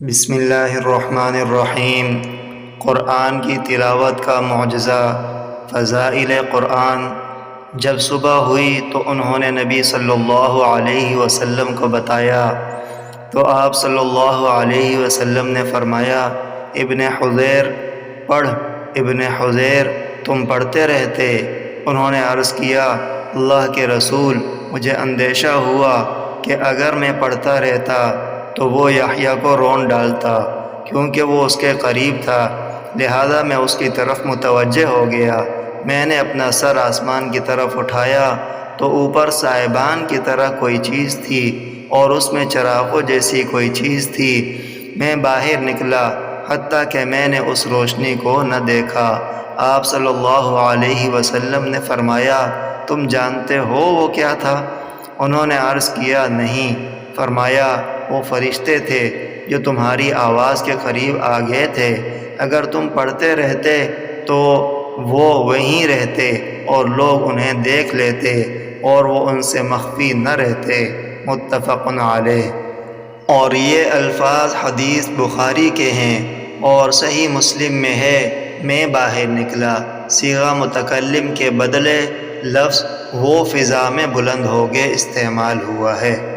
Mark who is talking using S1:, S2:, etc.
S1: بسم اللہ الرحمن الرحیم۔ قرآن کی تلاوت کا معجزہ۔ فضائل قرآن۔ جب صبح ہوئی تو انہوں نے نبی صلی اللہ علیہ وسلم کو بتایا تو آپ صلی اللہ علیہ وسلم نے فرمایا، ابن حذیر پڑھ۔ ابن حذیر تم پڑھتے رہتے؟ انہوں نے عرض کیا، اللہ کے رسول، مجھے اندیشہ ہوا کہ اگر میں پڑھتا رہتا تو وہ یحییٰ کو رون ڈالتا، کیونکہ وہ اس کے قریب تھا، لہذا میں اس کی طرف متوجہ ہو گیا۔ میں نے اپنا سر آسمان کی طرف اٹھایا تو اوپر سائبان کی طرح کوئی چیز تھی اور اس میں چراغوں جیسی کوئی چیز تھی۔ میں باہر نکلا حتیٰ کہ میں نے اس روشنی کو نہ دیکھا۔ آپ صلی اللہ علیہ وسلم نے فرمایا، تم جانتے ہو وہ کیا تھا؟ انہوں نے عرض کیا، نہیں۔ فرمایا، وہ فرشتے تھے جو تمہاری آواز کے قریب آ گئے تھے۔ اگر تم پڑھتے رہتے تو وہ وہیں رہتے اور لوگ انہیں دیکھ لیتے اور وہ ان سے مخفی نہ رہتے۔ متفق علیہ۔ اور یہ الفاظ حدیث بخاری کے ہیں اور صحیح مسلم میں ہے، میں باہر نکلا۔ صیغہ متکلم کے بدلے لفظ وہ فضا میں بلند ہو گئے استعمال ہوا ہے۔